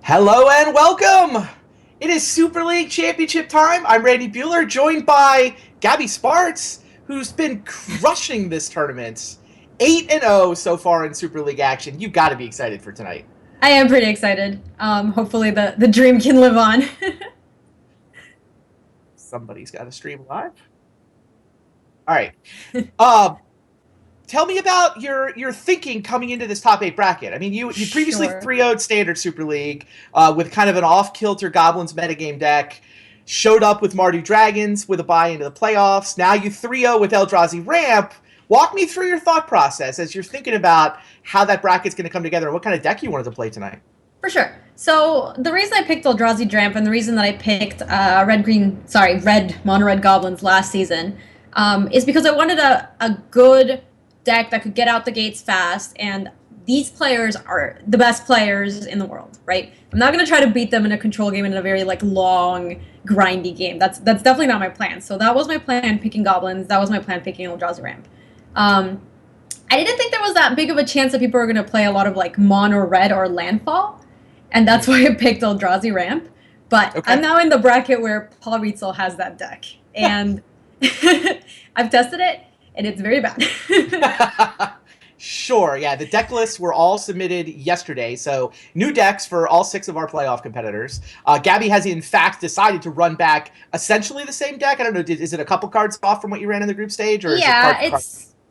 Hello and welcome! It is Super League Championship time. I'm Randy Bueller, joined by Gaby Spartz, who's been crushing this tournament. 8-0 so far in Super League action. You've got to be excited for tonight. I am pretty excited. Hopefully the dream can live on. Somebody's got to stream live. All right. Tell me about your thinking coming into this top 8 bracket. I mean, you previously Sure. 3-0'd Standard Super League with kind of an off-kilter Goblins metagame deck. Showed up with Mardu Dragons with a bye into the playoffs. Now you 3-0 with Eldrazi Ramp. Walk me through your thought process as you're thinking about how that bracket's going to come together and what kind of deck you wanted to play tonight. For sure. So the reason I picked Eldrazi Dramp and the reason that I picked red mono-red goblins last season is because I wanted a good deck that could get out the gates fast, and these players are the best players in the world, right? I'm not going to try to beat them in a control game in a very long, grindy game. That's definitely not my plan. So that was my plan picking goblins. That was my plan picking Eldrazi Ramp. I didn't think there was that big of a chance that people were going to play a lot of mono red or landfall, and that's why I picked Eldrazi Ramp. But okay. I'm now in the bracket where Paul Rietzel has that deck, and I've tested it, and it's very bad. Sure, yeah. The deck lists were all submitted yesterday, so new decks for all 6 of our playoff competitors. Gaby has, in fact, decided to run back essentially the same deck. I don't know, is it a couple cards off from what you ran in the group stage? Or yeah,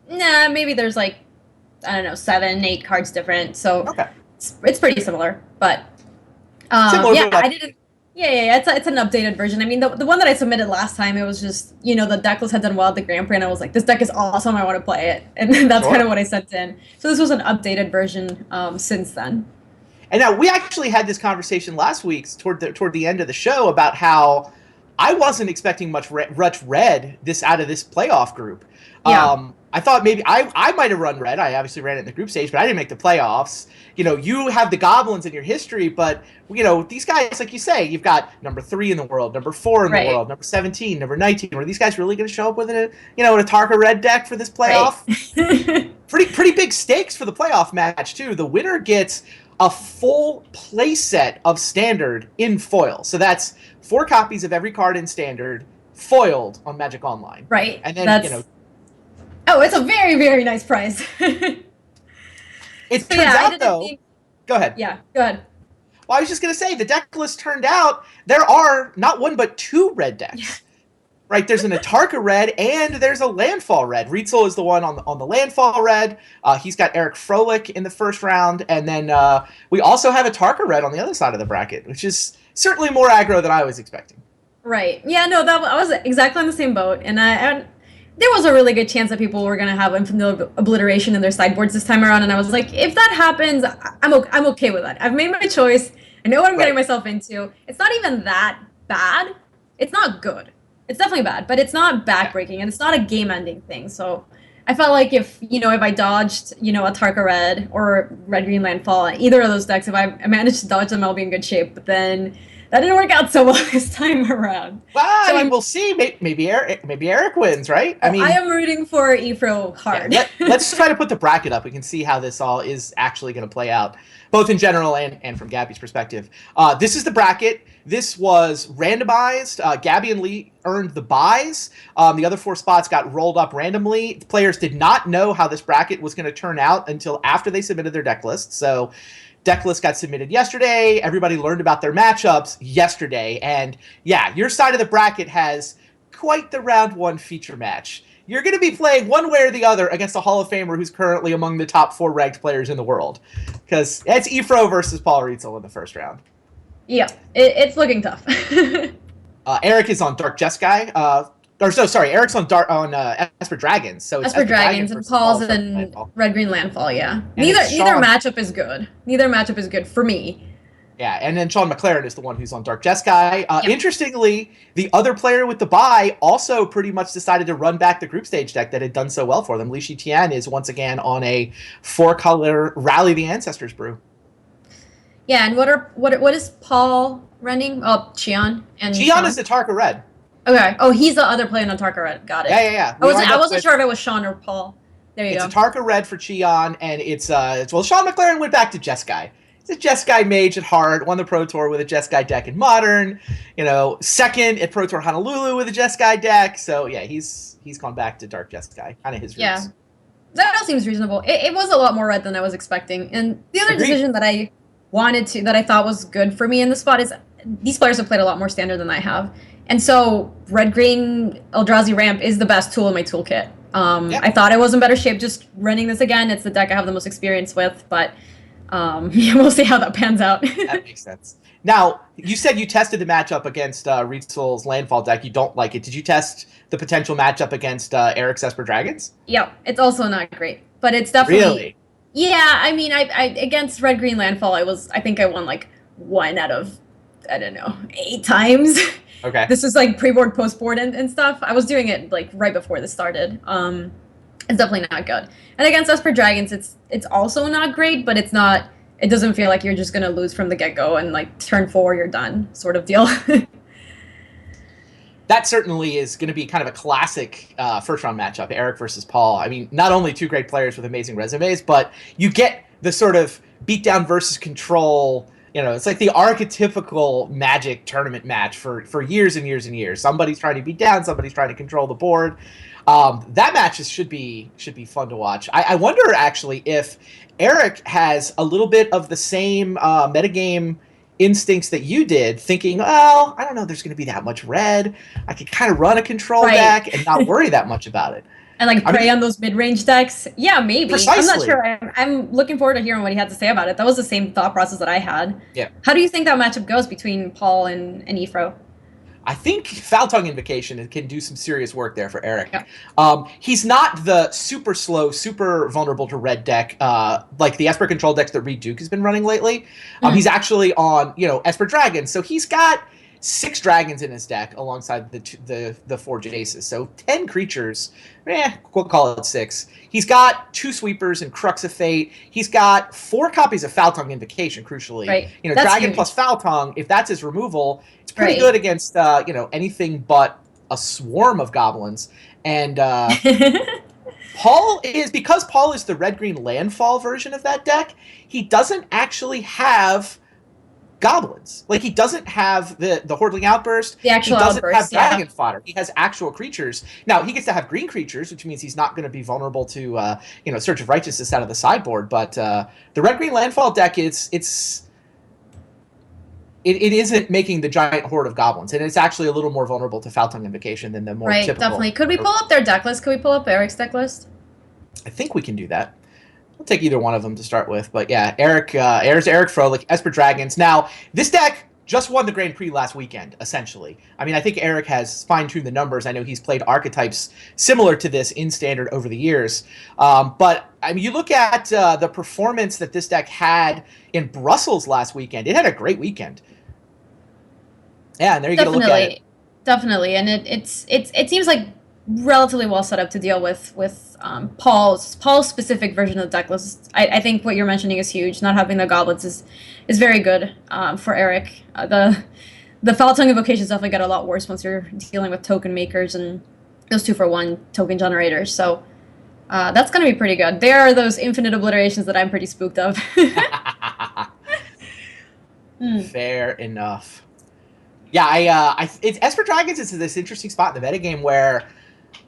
nah, maybe there's 7, 8 cards different, so okay. It's pretty similar, but similar, yeah, I didn't. Yeah, it's an updated version. I mean, the one that I submitted last time, it was just, the deck list had done well at the Grand Prix, and I was like, this deck is awesome, I want to play it. And that's kind of what I sent in. So this was an updated version since then. And now, we actually had this conversation last week toward the end of the show about how I wasn't expecting much red out of this playoff group. Yeah. I thought maybe I might have run red. I obviously ran it in the group stage, but I didn't make the playoffs. You have the Goblins in your history, but, these guys, like you say, you've got number 3 in the world, number 4 in the world, number 17, number 19. Are these guys really going to show up with an Atarka red deck for this playoff? Right. pretty big stakes for the playoff match, too. The winner gets a full play set of Standard in foil. So that's 4 copies of every card in Standard foiled on Magic Online. Right. And then, Oh, it's a very, very nice prize. It turns out, though... Go ahead. Yeah, go ahead. Well, I was just going to say, the deck list turned out there are not 1 but 2 red decks. Yeah. Right, there's an Atarka red and there's a Landfall red. Rietzel is the one on the Landfall red. He's got Eric Froelich in the first round. And then we also have Atarka red on the other side of the bracket, which is certainly more aggro than I was expecting. Right. Yeah, no, I was exactly on the same boat. And there was a really good chance that people were going to have Infinite Obliteration in their sideboards this time around, and I was like, if that happens, I'm okay with that. I've made my choice. I know what I'm getting myself into. It's not even that bad. It's not good. It's definitely bad, but it's not backbreaking, and it's not a game-ending thing. So I felt like if I dodged, a Atarka Red or Red-Green Landfall, either of those decks, if I managed to dodge them, I'll be in good shape. But then that didn't work out so well this time around. Well, so we'll see. Maybe Eric wins, right? I am rooting for Efro hard. Yeah, let's try to put the bracket up. We can see how this all is actually going to play out, both in general and from Gaby's perspective. This is the bracket. This was randomized. Gaby and Lee earned the buys. The other 4 spots got rolled up randomly. The players did not know how this bracket was going to turn out until after they submitted their deck list. So deck list got submitted yesterday. Everybody learned about their matchups yesterday. And yeah, your side of the bracket has quite the round 1 feature match. You're going to be playing one way or the other against a Hall of Famer who's currently among the top 4 ranked players in the world. Because it's Efro versus Paul Rietzel in the first round. Yeah, it's looking tough. Eric is on Dark Jeskai. Eric's on Esper Dragons. So it's Esper Dragons and Paul's in Red-Green Landfall, yeah. Neither matchup is good. Neither matchup is good for me. Yeah, and then Sean McLaren is the one who's on Dark Jeskai. Yep. Interestingly, the other player with the bye also pretty much decided to run back the group stage deck that had done so well for them. Li Tian is once again on a 4-color Rally the Ancestors brew. Yeah, and what is Paul running? Oh, Qian and Qian is the Atarka red. Okay. Oh, he's the other player on Atarka red. Got it. Yeah. I wasn't sure if it was Sean or Paul. There you go. It's Atarka red for Qian, and it's Sean McLaren went back to Jeskai. He's a Jeskai mage at heart. Won the Pro Tour with a Jeskai deck in Modern. Second at Pro Tour Honolulu with a Jeskai deck. So yeah, he's gone back to Dark Jeskai, kind of his roots. Yeah, that all seems reasonable. It was a lot more red than I was expecting. And the other Agreed. decision that I thought was good for me in the spot is these players have played a lot more standard than I have. And so red-green Eldrazi Ramp is the best tool in my toolkit. I thought I was in better shape just running this again. It's the deck I have the most experience with, but we'll see how that pans out. That makes sense. Now, you said you tested the matchup against Rietzel's Landfall deck. You don't like it. Did you test the potential matchup against Eric's Esper Dragons? Yep, it's also not great, but it's definitely... Really? Yeah, I mean, I against red-green Landfall, I think I won like 1 out of, I don't know, 8 times. Okay. This is like pre-board, post-board, and stuff. I was doing it like right before this started. It's definitely not good. And against Esper Dragons, it's also not great, but it's not. It doesn't feel like you're just gonna lose from the get-go and like turn 4 you're done sort of deal. That certainly is going to be kind of a classic first-round matchup, Eric versus Paul. I mean, not only 2 great players with amazing resumes, but you get the sort of beatdown versus control. It's like the archetypical Magic tournament match for years and years and years. Somebody's trying to beat down, somebody's trying to control the board. That match should be fun to watch. I wonder, actually, if Eric has a little bit of the same metagame instincts that you did, thinking, well, I don't know, there's going to be that much red. I could kind of run a control deck and not worry that much about it. And like prey on those mid-range decks. Yeah, maybe. Precisely. I'm not sure. I'm looking forward to hearing what he had to say about it. That was the same thought process that I had. Yeah. How do you think that matchup goes between Paul and Ephro? I think Foul Tongue Invocation can do some serious work there for Eric. Yeah. He's not the super slow, super vulnerable to red deck like the Esper control decks that Reed Duke has been running lately. He's actually on Esper Dragons, so he's got 6 dragons in his deck alongside the 4 Jaces. So 10 creatures. We'll call it 6. He's got 2 sweepers and Crux of Fate. He's got 4 copies of Foul Tongue Invocation, crucially. Right. Dragon huge. plus Foul Tongue, if that's his removal, it's pretty good against anything but a swarm of goblins. And Paul is the red-green landfall version of that deck, he doesn't actually have goblins. Like, he doesn't have the Hordling Outburst. The actual He doesn't outburst, have dragon fodder. He has actual creatures. Now, he gets to have green creatures, which means he's not going to be vulnerable to Search of Righteousness out of the sideboard. But the red-green landfall deck it isn't making the giant horde of goblins, and it's actually a little more vulnerable to Foul Tongue Invocation than the more typical. Definitely. Could we pull up their deck list? Could we pull up Eric's deck list? I think we can do that. I'll take either one of them to start with. But yeah, Eric Froelich, Esper Dragons. Now, this deck just won the Grand Prix last weekend, essentially. I mean, I think Eric has fine-tuned the numbers. I know he's played archetypes similar to this in Standard over the years. But, I mean, you look at the performance that this deck had in Brussels last weekend. It had a great weekend. Yeah, and there you get a look at it. Definitely, and it seems like relatively well set up to deal with Paul's specific version of the deck list. I think what you're mentioning is huge. Not having the goblins is very good for Eric. The Foul Tongue Invocations definitely get a lot worse once you're dealing with token makers and those 2-for-1 token generators. So that's going to be pretty good. There are those infinite obliterations that I'm pretty spooked of. Fair enough. Yeah, it's Esper Dragons is this interesting spot in the metagame where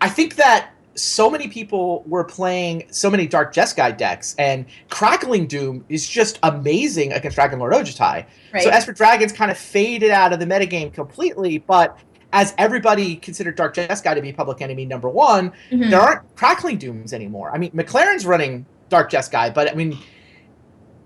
I think that so many people were playing so many Dark Jeskai decks, and Crackling Doom is just amazing against Dragon Lord Ojutai. Right. So Esper Dragons kind of faded out of the metagame completely, but as everybody considered Dark Jeskai to be public enemy number 1, there aren't Crackling Dooms anymore. I mean, McLaren's running Dark Jeskai, but I mean,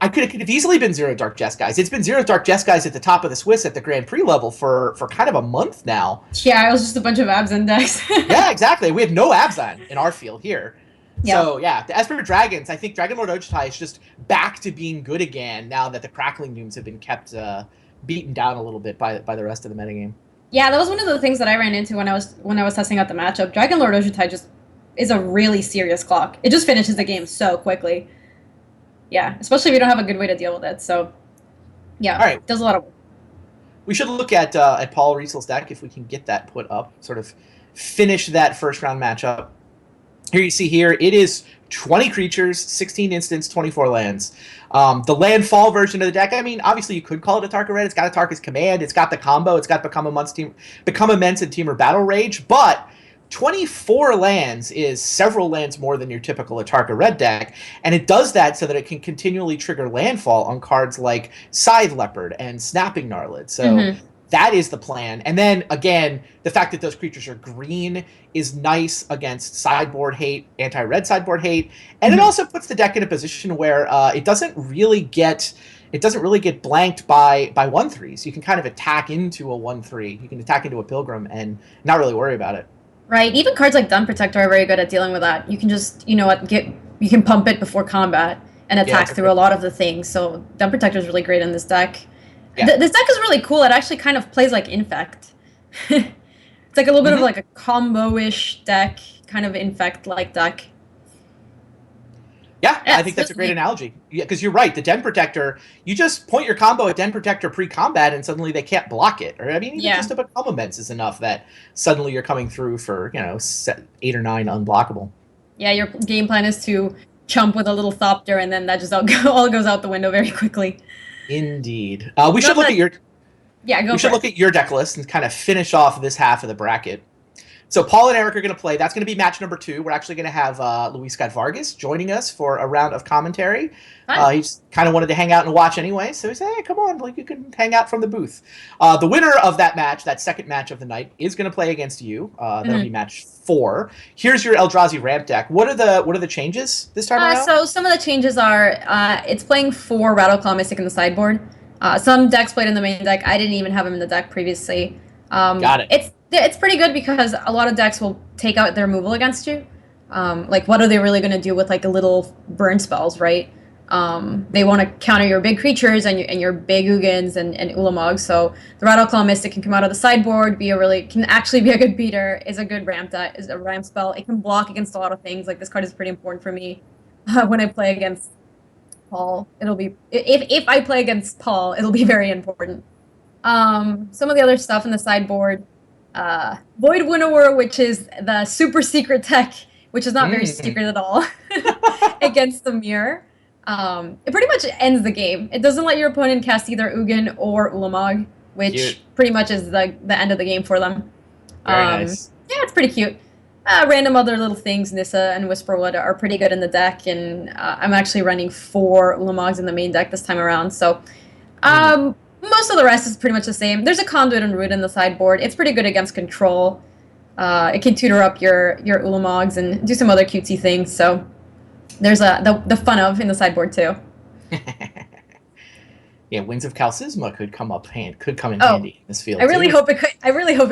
it could have easily been 0 Dark Jeskais. It's been 0 Dark Jeskais at the top of the Swiss at the Grand Prix level for kind of a month now. Yeah, it was just a bunch of Abzan decks. Yeah, exactly. We have no Abzan in our field here. Yeah. So, yeah, the Esper Dragons, I think Dragon Lord Ojutai is just back to being good again now that the Crackling Dooms have been kept beaten down a little bit by the rest of the metagame. Yeah, that was one of the things that I ran into when I was testing out the matchup. Dragon Lord Ojutai just is a really serious clock. It just finishes the game so quickly. Yeah, especially if you don't have a good way to deal with it. So, yeah, all right, does a lot of work. We should look at Paul Rietzel's deck if we can get that put up, sort of finish that first round matchup. Here you see here, it is 20 creatures, 16 instants, 24 lands. The landfall version of the deck, I mean, obviously you could call it a Tarka Red. It's got a Tarka's Command. It's got the combo. It's got Become Immense and Temur Battle Rage. But 24 lands is several lands more than your typical Atarka Red deck, and it does that so that it can continually trigger landfall on cards like Scythe Leopard and Snapping Gnarlid. So that is the plan. And then, again, the fact that those creatures are green is nice against sideboard hate, anti-red sideboard hate, and it also puts the deck in a position where it doesn't really get blanked by 1/3s. You can kind of attack into a 1/3. You can attack into a Pilgrim and not really worry about it. Right. Even cards like Dun Protector are very good at dealing with that. You can just, you can pump it before combat and attack through a lot of the things. So Dun Protector is really great in this deck. Yeah. This deck is really cool. It actually kind of plays like Infect. It's like a little bit of like a combo-ish deck, kind of Infect-like deck. Yeah, I think that's a great analogy. Yeah, because you're right. The Den Protector, you just point your combo at Den Protector pre-combat, and suddenly they can't block it. Or I mean, even just a Become Immense is enough that suddenly you're coming through for 8 or 9 unblockable. Yeah, your game plan is to chump with a little Thopter, and then that just all goes out the window very quickly. Indeed. We should look at your deck list and kind of finish off this half of the bracket. So Paul and Eric are going to play. That's going to be match number 2. We're actually going to have Luis Scott Vargas joining us for a round of commentary. He just kind of wanted to hang out and watch anyway, so he said, hey, come on, like you can hang out from the booth. The winner of that match, that second match of the night, is going to play against you. That'll be match 4. Here's your Eldrazi ramp deck. What are the changes this time around? So some of the changes are it's playing 4 Rattleclaw Mystic in the sideboard. Some decks played in the main deck. I didn't even have him in the deck previously. Got it. It's pretty good because a lot of decks will take out their removal against you. Like, what are they really going to do with, like, a little burn spells, right? They want to counter your big creatures and your big Ugins and Ulamogs. So the Rattleclaw Mystic can come out of the sideboard, can actually be a good beater, is a good ramp spell. It can block against a lot of things. Like, this card is pretty important for me when I play against Paul. It'll be if I play against Paul, it'll be very important. Some of the other stuff in the sideboard. Void Winnower, which is the super secret tech, which is not very secret at all, against the mirror. It pretty much ends the game. It doesn't let your opponent cast either Ugin or Ulamog, which pretty much is the end of the game for them. Very nice. Yeah, it's pretty cute. Random other little things, Nissa and Whisperwood are pretty good in the deck, and I'm actually running 4 Ulamogs in the main deck this time around, so most of the rest is pretty much the same. There's a Conduit and Root in the sideboard. It's pretty good against control. It can tutor up your Ulamogs and do some other cutesy things. So there's the fun of in the sideboard too. Yeah, Winds of Calcisma could come in handy in this field. I really hope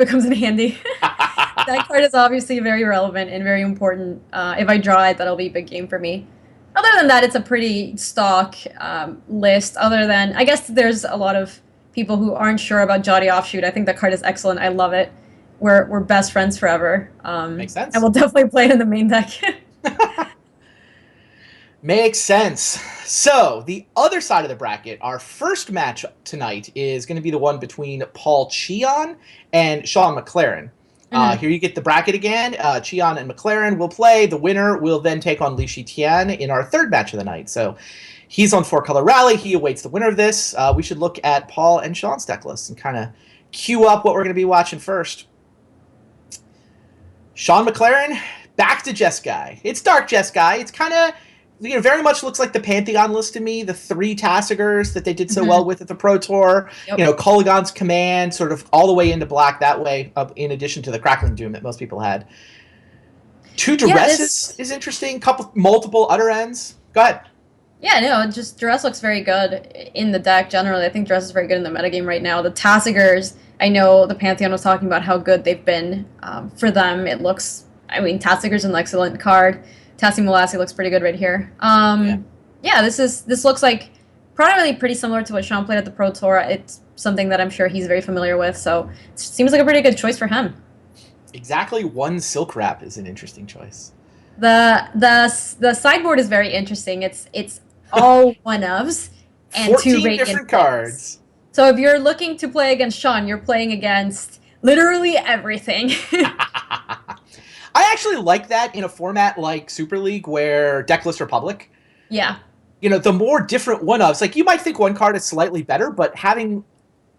it comes in handy. That card is obviously very relevant and very important. If I draw it, that'll be a big game for me. Other than that, it's a pretty stock list. Other than, I guess there's a lot of people who aren't sure about Jotty Offshoot. I think that card is excellent. I love it. We're best friends forever. Makes sense. I will definitely play it in the main deck. Makes sense. So, the other side of the bracket, our first match tonight is going to be the one between Paul Cheon and Sean McLaren. Here you get the bracket again. Cheon and McLaren will play. The winner will then take on Li Shitian in our third match of the night. So he's on 4-color rally. He awaits the winner of this. We should look at Paul and Sean's deck list and kind of queue up what we're going to be watching first. Sean McLaren, back to Jeskai. It's Dark Jeskai. It's kind of, very much looks like the Pantheon list to me. The 3 Tassigers that they did so well with at the Pro Tour. Yep. Kolaghan's Command, sort of all the way into black that way, in addition to the Crackling Doom that most people had. 2 Duress is interesting. Multiple Utter Ends. Go ahead. Yeah, no, just Duress looks very good in the deck generally. I think Duress is very good in the metagame right now. The Tassigers, I know the Pantheon was talking about how good they've been. For them, it looks, Tassigers an excellent card. Tassie Molassie looks pretty good right here. This looks like probably pretty similar to what Sean played at the Pro Tour. It's something that I'm sure he's very familiar with, so it seems like a pretty good choice for him. Exactly 1 Silk Wrap is an interesting choice. The sideboard is very interesting. It's all 1-ofs and 2 Radiant different cards. So if you're looking to play against Sean, you're playing against literally everything. I actually like that in a format like Super League where deck lists are public. Yeah. The more different one-ofs, like you might think one card is slightly better, but having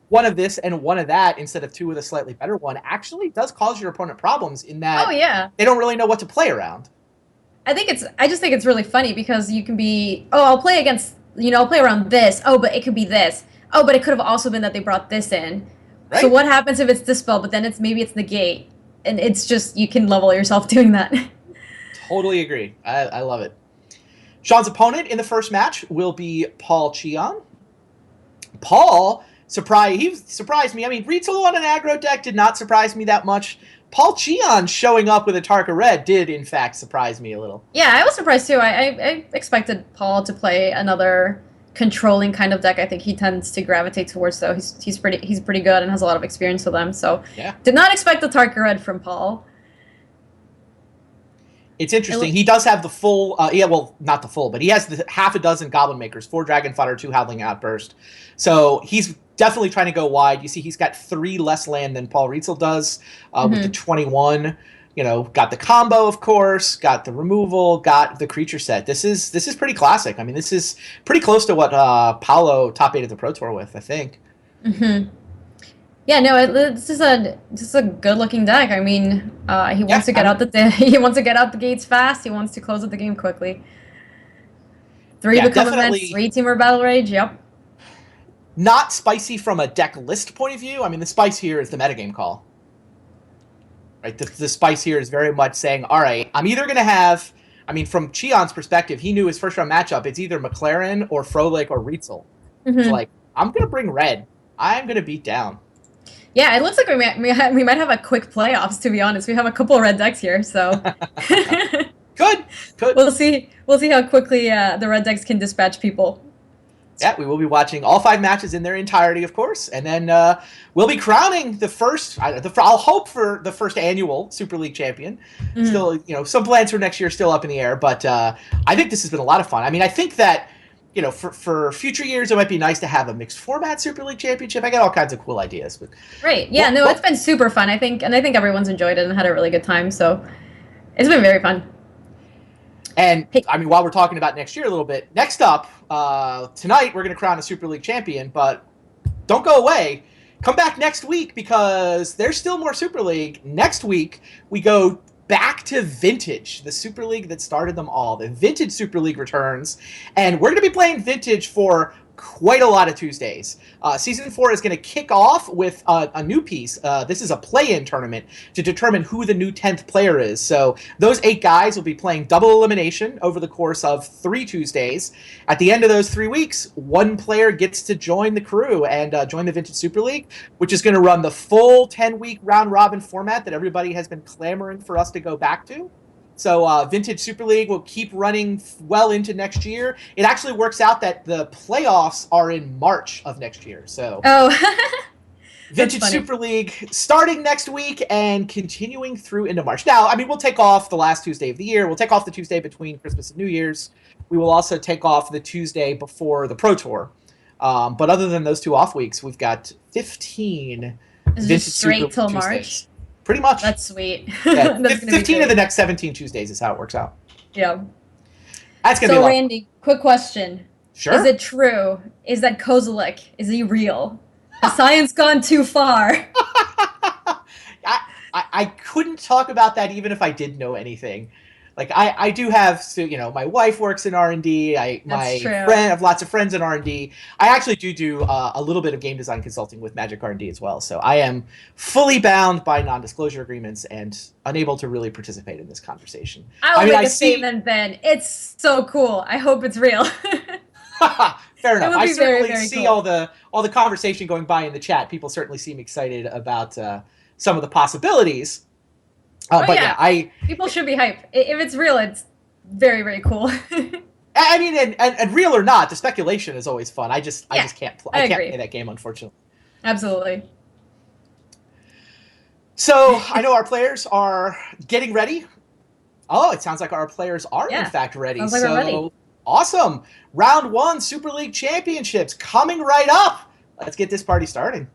one of this and one of that instead of two with a slightly better one actually does cause your opponent problems in that Oh yeah. they don't really know what to play around. I just think it's really funny because you can be, oh, I'll play against, I'll play around this. Oh, but it could be this. Oh, but it could have also been that they brought this in. Right? So what happens if it's Dispel, but then maybe it's Negate? And it's just, you can level yourself doing that. Totally agree. I love it. Sean's opponent in the first match will be Paul Cheon. Paul, he surprised me. I mean, Rietzel on an aggro deck did not surprise me that much. Paul Cheon showing up with a Tarka Red did, in fact, surprise me a little. Yeah, I was surprised too. I expected Paul to play another controlling kind of deck. I think he tends to gravitate towards, though. He's pretty good and has a lot of experience with them. So yeah, did not expect the Tarka Red from Paul. It's interesting. He does have the full, not the full, but he has the half a dozen Goblin Makers, 4 Dragon Fodder, 2 Howling Outburst. So he's definitely trying to go wide. You see he's got 3 less land than Paul Rietzel does with the 21. Got the combo, of course, got the removal, got the creature set. This is pretty classic. I mean, this is pretty close to what Paolo top 8 at the Pro Tour with, I think. Mm-hmm. Yeah, no, this is a good looking deck. I mean, he wants to get out the gates fast. He wants to close out the game quickly. 3 become events, 3 Teamer Battle Rage. Yep. Not spicy from a deck list point of view. I mean, the spice here is the metagame call. Right, the spice here is very much saying, all right, I'm either going to have, from Cheon's perspective, he knew his first round matchup, it's either McLaren or Froelich or Rietzel. Mm-hmm. So, I'm going to bring red. I'm going to beat down. Yeah, it looks like we might have a quick playoffs, to be honest. We have a couple of red decks here, so. Good. We'll see how quickly the red decks can dispatch people. Yeah, we will be watching all 5 matches in their entirety, of course, and then we'll be crowning the first. I'll hope for the first annual Super League champion. Mm. Still, some plans for next year still up in the air, but I think this has been a lot of fun. I mean, I think that for future years, it might be nice to have a mixed format Super League championship. I got all kinds of cool ideas, but right, yeah, it's been super fun. I think everyone's enjoyed it and had a really good time. So it's been very fun. And, while we're talking about next year a little bit, next up, tonight we're going to crown a Super League champion, but don't go away. Come back next week because there's still more Super League. Next week, we go back to Vintage, the Super League that started them all. The Vintage Super League returns, and we're going to be playing Vintage for quite a lot of Tuesdays. Season 4 is going to kick off with a new piece. This is a play-in tournament to determine who the new 10th player is. So those 8 guys will be playing double elimination over the course of 3 Tuesdays. At the end of those 3 weeks, 1 player gets to join the crew and join the Vintage Super League, which is going to run the full 10-week round-robin format that everybody has been clamoring for us to go back to. So Vintage Super League will keep running well into next year. It actually works out that the playoffs are in March of next year. So Vintage Super League starting next week and continuing through into March. Now, we'll take off the last Tuesday of the year. We'll take off the Tuesday between Christmas and New Year's. We will also take off the Tuesday before the Pro Tour. But other than those 2 off weeks, we've got 15 Vintage straight Super till Tuesdays. March. Pretty much. That's sweet. Yeah, 15 of the next 17 Tuesdays is how it works out. Yeah. That's going to be Randy, quick question. Sure. Is it true? Is that Kozilek, is he real? Has science gone too far? I couldn't talk about that even if I did know anything. I do have, my wife works in R&D. I have lots of friends in R&D. I actually do a little bit of game design consulting with Magic R&D as well. So I am fully bound by non-disclosure agreements and unable to really participate in this conversation. I'll make a statement then. It's so cool. I hope it's real. Fair enough. I certainly very see cool. all the conversation going by in the chat. People certainly seem excited about some of the possibilities. People should be hyped. If it's real, it's very, very cool. And real or not, the speculation is always fun. I just can't play that game, unfortunately. Absolutely. So I know our players are getting ready. Oh, it sounds like our players are in fact ready. Sounds like we're ready. Awesome. Round 1 Super League Championships coming right up. Let's get this party started.